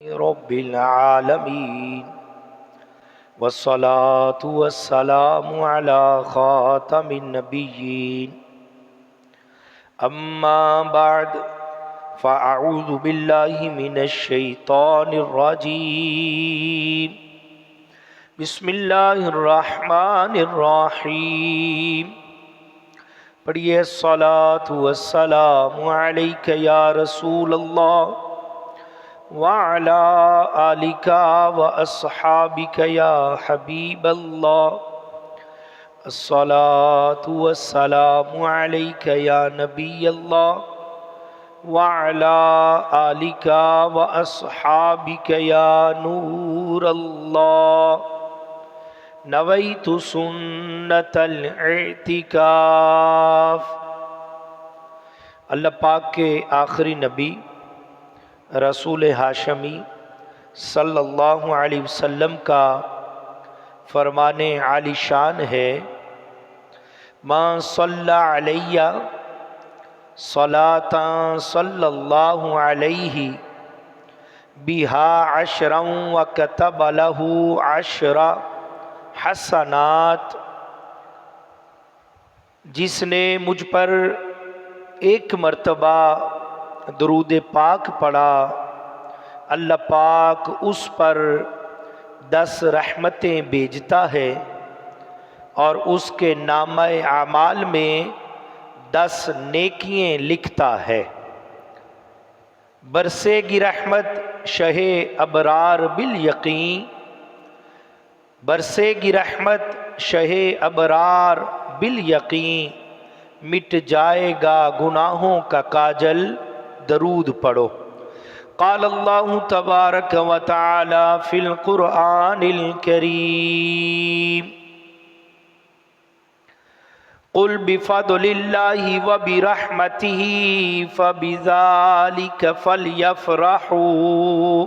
رب العالمين والصلاة والسلام على خاتم النبيين أما بعد فأعوذ بالله من الشيطان الرجيم بسم الله الرحمن الرحيم پڑھیے الصلاة والسلام علیک یا رسول اللہ وعلى آلك وأصحابك يا حبيب الله الصلاة والسلام عليك يا نبي الله وعلى آلك وأصحابك يا نور الله نويت سنة الاعتكاف۔ اللہ پاک کے آخری نبی رسول ہاشمی صلی اللہ علیہ وسلم کا فرمان عالی شان ہے، ما صلی علیہ صلاۃ صلی اللہ علیہ بہا عشرا وکتب لہ عشر حسنات، جس نے مجھ پر ایک مرتبہ درود پاک پڑھا، اللہ پاک اس پر 10 رحمتیں بھیجتا ہے اور اس کے نامہ اعمال میں 10 نیکیاں لکھتا ہے۔ برسے گی رحمت شہ ابرار بالیقین، برسے گی رحمت شہ ابرار بالیقین، مٹ جائے گا گناہوں کا کاجل، درود پڑھو۔ قال اللہ تبارک و تعالی فی القرآن الکریم قل بفضل اللہ وبرحمتہ فبذلک فلیفرحوا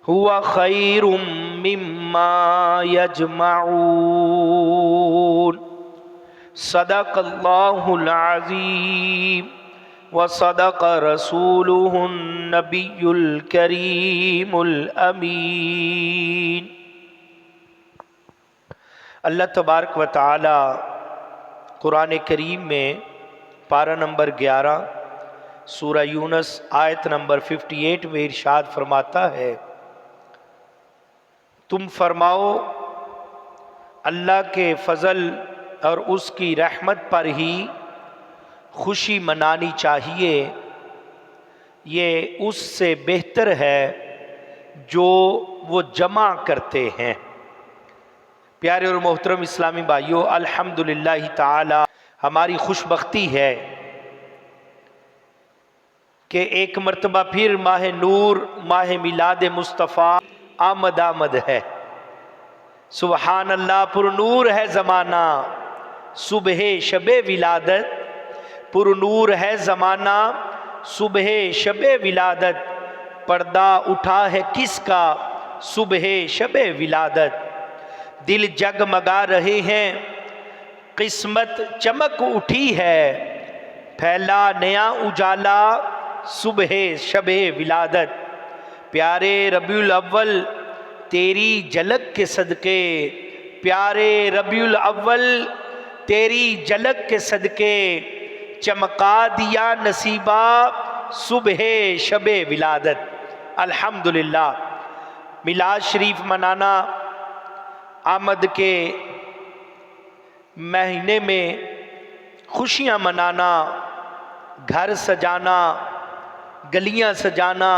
هو خیر مما یجمعون۔ صدق اللہ العظیم وصدق رسولہ النبی الکریم الامین۔ اللہ تبارک و تعالی قرآن کریم میں پارہ نمبر 11 سورہ یونس آیت نمبر 58 میں ارشاد فرماتا ہے، تم فرماؤ اللہ کے فضل اور اس کی رحمت پر ہی خوشی منانی چاہیے، یہ اس سے بہتر ہے جو وہ جمع کرتے ہیں۔ پیارے اور محترم اسلامی بھائیو، الحمدللہ تعالی ہماری خوش بختی ہے کہ ایک مرتبہ پھر ماہ نور، ماہ میلاد مصطفیٰ آمد ہے۔ سبحان اللہ، پر نور ہے زمانہ صبح شب ولادت، پر نور ہے زمانہ صبح شب ولادت، پردہ اٹھا ہے کس کا صبح شب ولادت، دل جگمگا رہے ہیں قسمت چمک اٹھی ہے، پھیلا نیا اجالا صبح شب ولادت۔ پیارے ربیع الاول تیری جھلک کے صدقے، پیارے ربیع الاول تیری جھلک کے صدقے، چمکا دیا نصیبہ صبح شب ولادت۔ الحمدللہ، میلاد شریف منانا، آمد کے مہینے میں خوشیاں منانا، گھر سجانا، گلیاں سجانا،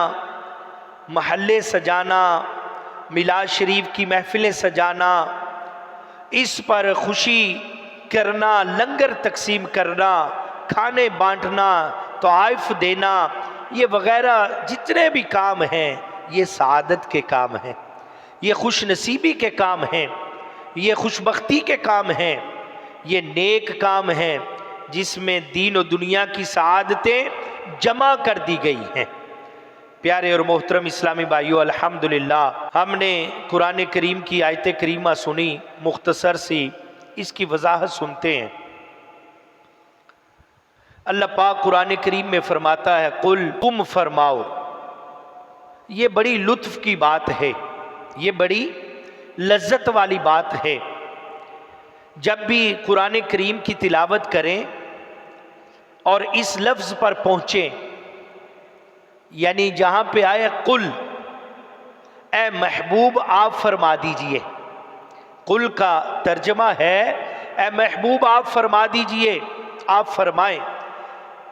محلے سجانا، میلاد شریف کی محفلیں سجانا، اس پر خوشی کرنا، لنگر تقسیم کرنا، کھانے بانٹنا، تحائف دینا، یہ وغیرہ جتنے بھی کام ہیں یہ سعادت کے کام ہیں، یہ خوش نصیبی کے کام ہیں، یہ خوش بختی کے کام ہیں، یہ نیک کام ہیں جس میں دین و دنیا کی سعادتیں جمع کر دی گئی ہیں۔ پیارے اور محترم اسلامی بھائیو، الحمدللہ ہم نے قرآن کریم کی آیت کریمہ سنی، مختصر سی اس کی وضاحت سنتے ہیں۔ اللہ پاک قرآن کریم میں فرماتا ہے، قل تم فرماؤ، یہ بڑی لطف کی بات ہے، یہ بڑی لذت والی بات ہے۔ جب بھی قرآن کریم کی تلاوت کریں اور اس لفظ پر پہنچیں، یعنی جہاں پہ آئے قل، اے محبوب آپ فرما دیجئے، قل کا ترجمہ ہے اے محبوب آپ فرما دیجئے، آپ فرمائیں،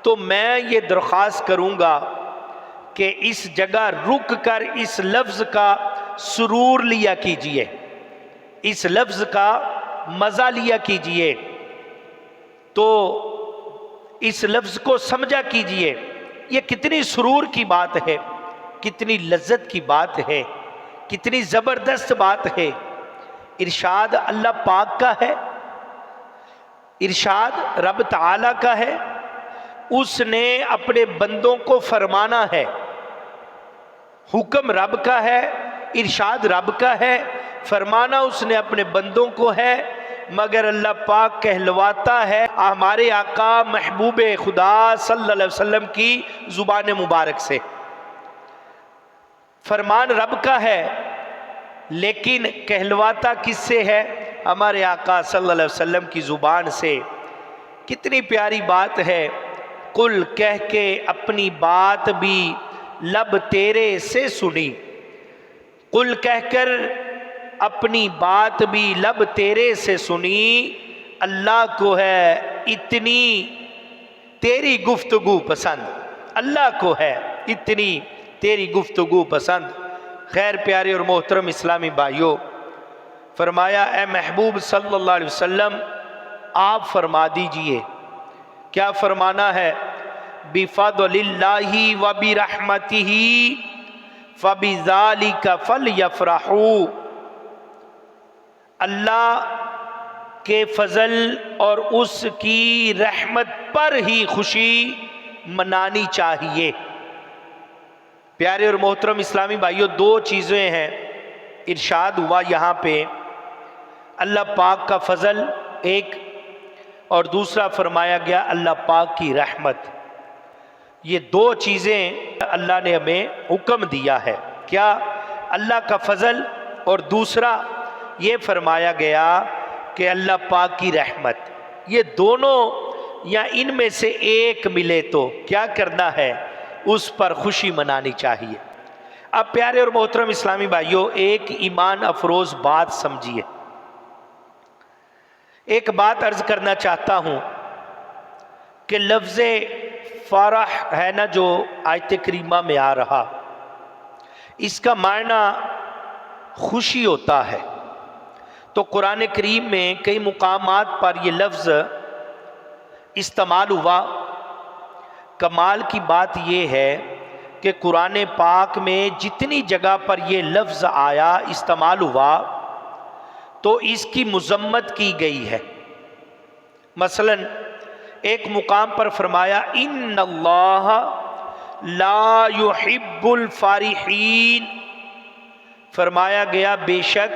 تو میں یہ درخواست کروں گا کہ اس جگہ رک کر اس لفظ کا سرور لیا کیجئے، اس لفظ کا مزہ لیا کیجئے، تو اس لفظ کو سمجھا کیجئے۔ یہ کتنی سرور کی بات ہے، کتنی لذت کی بات ہے، کتنی زبردست بات ہے۔ ارشاد اللہ پاک کا ہے، ارشاد رب تعالیٰ کا ہے، اس نے اپنے بندوں کو فرمانا ہے، حکم رب کا ہے، ارشاد رب کا ہے، فرمانا اس نے اپنے بندوں کو ہے، مگر اللہ پاک کہلواتا ہے ہمارے آقا محبوب خدا صلی اللہ علیہ وسلم کی زبان مبارک سے۔ فرمان رب کا ہے لیکن کہلواتا کس سے ہے؟ ہمارے آقا صلی اللہ علیہ وسلم کی زبان سے۔ کتنی پیاری بات ہے، قل کہہ کے اپنی بات بھی لب تیرے سے سنی، قل کہہ کر اپنی بات بھی لب تیرے سے سنی، اللہ کو ہے اتنی تیری گفتگو پسند، اللہ کو ہے اتنی تیری گفتگو پسند۔ خیر پیارے اور محترم اسلامی بھائیوں، فرمایا اے محبوب صلی اللہ علیہ وسلم آپ فرما دیجئے، کیا فرمانا ہے؟ بِفَضْلِ اللَّهِ وَبِرَحْمَتِهِ فَبِذَلِكَ فَلْيَفْرَحُوا، اللہ کے فضل اور اس کی رحمت پر ہی خوشی منانی چاہیے۔ پیارے اور محترم اسلامی بھائیوں، دو چیزیں ہیں، ارشاد ہوا یہاں پہ اللہ پاک کا فضل ایک، اور دوسرا فرمایا گیا اللہ پاک کی رحمت۔ یہ دو چیزیں اللہ نے ہمیں حکم دیا ہے، کیا؟ اللہ کا فضل، اور دوسرا یہ فرمایا گیا کہ اللہ پاک کی رحمت۔ یہ دونوں یا ان میں سے ایک ملے تو کیا کرنا ہے؟ اس پر خوشی منانی چاہیے۔ اب پیارے اور محترم اسلامی بھائیوں، ایک ایمان افروز بات سمجھیے، ایک بات عرض کرنا چاہتا ہوں کہ لفظ فرح ہے نا جو آیت کریمہ میں آ رہا، اس کا معنی خوشی ہوتا ہے۔ تو قرآن کریم میں کئی مقامات پر یہ لفظ استعمال ہوا۔ کمال کی بات یہ ہے کہ قرآن پاک میں جتنی جگہ پر یہ لفظ آیا، استعمال ہوا، تو اس کی مذمت کی گئی ہے۔ مثلا ایک مقام پر فرمایا ان اللہ لا يحب الفارحین، فرمایا گیا بے شک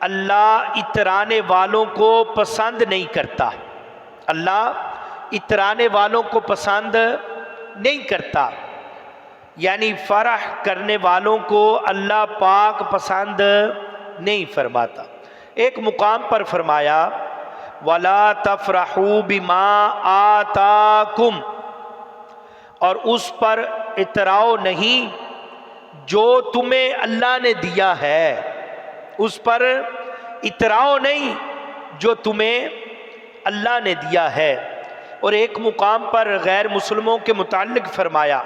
اللہ اترانے والوں کو پسند نہیں کرتا، اللہ اترانے والوں کو پسند نہیں کرتا، یعنی فرح کرنے والوں کو اللہ پاک پسند نہیں فرماتا۔ ایک مقام پر فرمایا وَلَا تَفْرَحُوا بِمَا آتَاكُمْ، اور اس پر اتراؤ نہیں جو تمہیں اللہ نے دیا ہے، اس پر اتراؤ نہیں جو تمہیں اللہ نے دیا ہے۔ اور ایک مقام پر غیر مسلموں کے متعلق فرمایا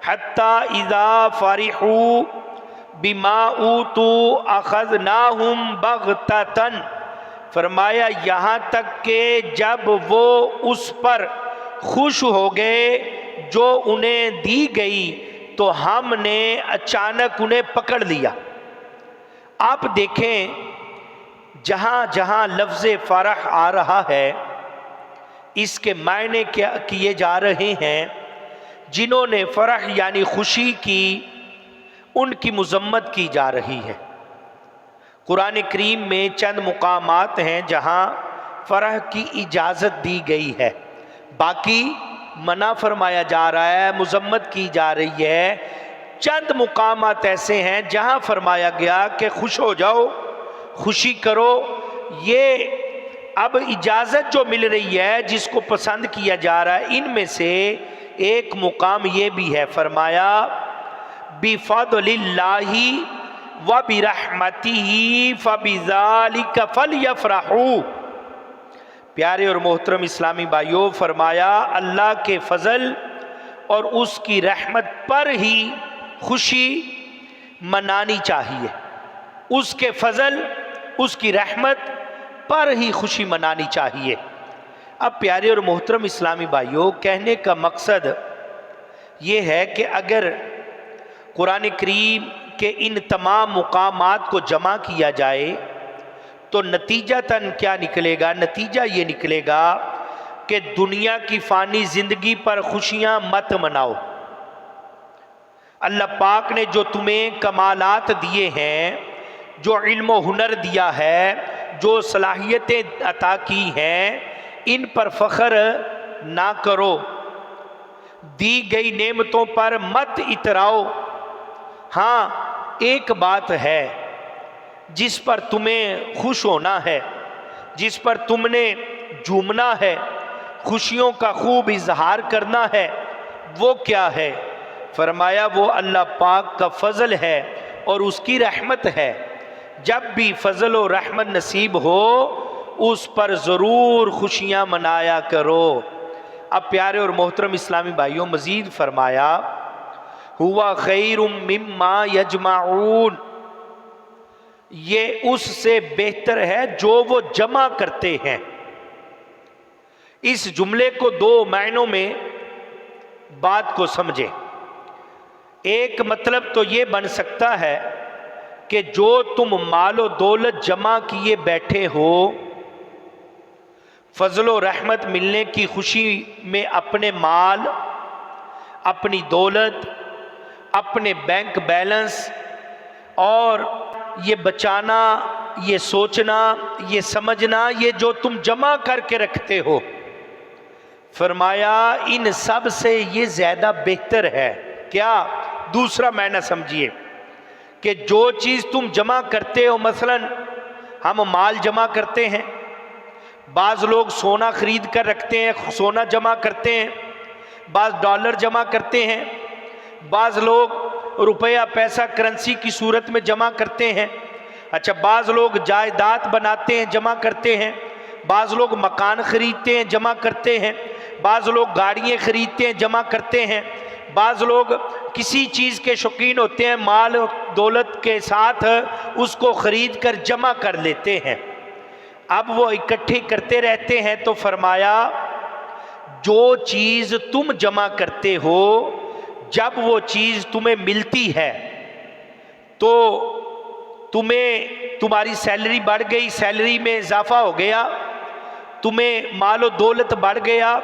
حَتَّى إِذَا فَرِحُوا بِمَا أُوتُوا أَخَذْنَاهُمْ بَغْتَةً، فرمایا یہاں تک کہ جب وہ اس پر خوش ہو گئے جو انہیں دی گئی تو ہم نے اچانک انہیں پکڑ لیا۔ آپ دیکھیں جہاں جہاں لفظ فرح آ رہا ہے، اس کے معنی کیا کیے جا رہے ہیں؟ جنہوں نے فرح یعنی خوشی کی، ان کی مذمت کی جا رہی ہے۔ قرآن کریم میں چند مقامات ہیں جہاں فرح کی اجازت دی گئی ہے، باقی منع فرمایا جا رہا ہے، مذمت کی جا رہی ہے۔ چند مقامات ایسے ہیں جہاں فرمایا گیا کہ خوش ہو جاؤ، خوشی کرو۔ یہ اب اجازت جو مل رہی ہے جس کو پسند کیا جا رہا ہے، ان میں سے ایک مقام یہ بھی ہے، فرمایا بِفَضْلِ اللَّهِ وَبِرَحْمَتِهِ فَبِذَلِكَ فَلْيَفْرَحُوا۔ پیارے اور محترم اسلامی بھائیوں، فرمایا اللہ کے فضل اور اس کی رحمت پر ہی خوشی منانی چاہیے، اس کے فضل، اس کی رحمت پر ہی خوشی منانی چاہیے۔ اب پیارے اور محترم اسلامی بھائیوں، کہنے کا مقصد یہ ہے کہ اگر قرآن کریم کے ان تمام مقامات کو جمع کیا جائے تو نتیجتاً کیا نکلے گا؟ نتیجہ یہ نکلے گا کہ دنیا کی فانی زندگی پر خوشیاں مت مناؤ۔ اللہ پاک نے جو تمہیں کمالات دیے ہیں، جو علم و ہنر دیا ہے، جو صلاحیتیں عطا کی ہیں، ان پر فخر نہ کرو، دی گئی نعمتوں پر مت اتراؤ۔ ہاں ایک بات ہے جس پر تمہیں خوش ہونا ہے، جس پر تم نے جھومنا ہے، خوشیوں کا خوب اظہار کرنا ہے، وہ کیا ہے؟ فرمایا وہ اللہ پاک کا فضل ہے اور اس کی رحمت ہے۔ جب بھی فضل و رحمت نصیب ہو اس پر ضرور خوشیاں منایا کرو۔ اب پیارے اور محترم اسلامی بھائیوں، مزید فرمایا ہوا خیر مما یجمعون، یہ اس سے بہتر ہے جو وہ جمع کرتے ہیں۔ اس جملے کو دو معنوں میں بات کو سمجھیں۔ ایک مطلب تو یہ بن سکتا ہے کہ جو تم مال و دولت جمع کیے بیٹھے ہو، فضل و رحمت ملنے کی خوشی میں اپنے مال، اپنی دولت، اپنے بینک بیلنس اور یہ بچانا، یہ سوچنا، یہ سمجھنا، یہ جو تم جمع کر کے رکھتے ہو، فرمایا ان سب سے یہ زیادہ بہتر ہے۔ کیا؟ دوسرا معنی سمجھیے کہ جو چیز تم جمع کرتے ہو، مثلا ہم مال جمع کرتے ہیں، بعض لوگ سونا خرید کر رکھتے ہیں، سونا جمع کرتے ہیں، بعض ڈالر جمع کرتے ہیں، بعض لوگ روپیہ پیسہ کرنسی کی صورت میں جمع کرتے ہیں، اچھا بعض لوگ جائیداد بناتے ہیں، جمع کرتے ہیں، بعض لوگ مکان خریدتے ہیں، جمع کرتے ہیں، بعض لوگ گاڑیاں خریدتے ہیں، جمع کرتے ہیں، بعض لوگ کسی چیز کے شوقین ہوتے ہیں، مال و دولت کے ساتھ اس کو خرید کر جمع کر لیتے ہیں، اب وہ اکٹھے کرتے رہتے ہیں۔ تو فرمایا جو چیز تم جمع کرتے ہو، جب وہ چیز تمہیں ملتی ہے تو تمہاری سیلری بڑھ گئی، سیلری میں اضافہ ہو گیا، تمہیں مال و دولت بڑھ گیا،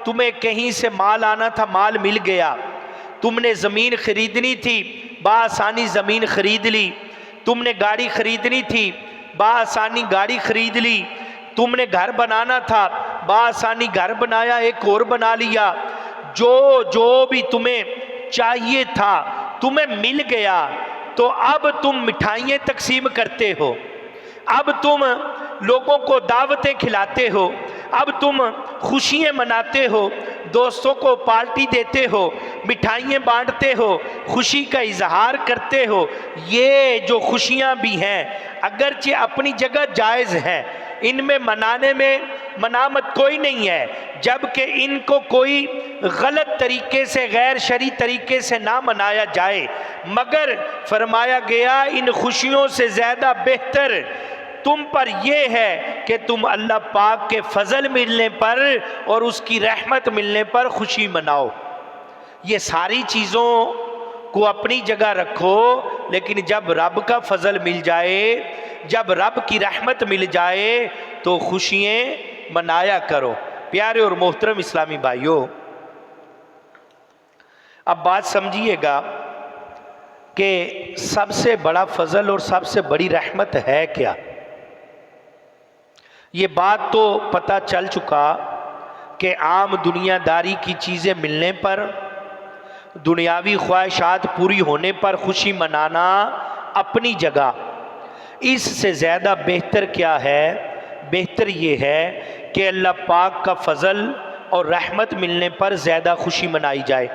تمہیں کہیں سے مال آنا تھا، مال مل گیا، تم نے زمین خریدنی تھی، بآسانی زمین خرید لی، تم نے گاڑی خریدنی تھی، بآسانی گاڑی خرید لی، تم نے گھر بنانا تھا، بآسانی گھر بنایا، ایک اور بنا لیا، جو بھی تمہیں چاہیے تھا تمہیں مل گیا، تو اب تم مٹھائیاں تقسیم کرتے ہو، اب تم لوگوں کو دعوتیں کھلاتے ہو، اب تم خوشیاں مناتے ہو، دوستوں کو پارٹی دیتے ہو، مٹھائیاں بانٹتے ہو، خوشی کا اظہار کرتے ہو۔ یہ جو خوشیاں بھی ہیں اگرچہ اپنی جگہ جائز ہیں، ان میں منانے میں منامت کوئی نہیں ہے، جبکہ ان کو کوئی غلط طریقے سے، غیر شرعی طریقے سے نہ منایا جائے، مگر فرمایا گیا ان خوشیوں سے زیادہ بہتر تم پر یہ ہے کہ تم اللہ پاک کے فضل ملنے پر اور اس کی رحمت ملنے پر خوشی مناؤ۔ یہ ساری چیزوں کو اپنی جگہ رکھو، لیکن جب رب کا فضل مل جائے، جب رب کی رحمت مل جائے تو خوشیاں منایا کرو۔ پیارے اور محترم اسلامی بھائیوں، اب بات سمجھیے گا کہ سب سے بڑا فضل اور سب سے بڑی رحمت ہے کیا؟ یہ بات تو پتہ چل چکا کہ عام دنیا داری کی چیزیں ملنے پر دنیاوی خواہشات پوری ہونے پر خوشی منانا اپنی جگہ، اس سے زیادہ بہتر کیا ہے؟ بہتر یہ ہے کہ اللہ پاک کا فضل اور رحمت ملنے پر زیادہ خوشی منائی جائے۔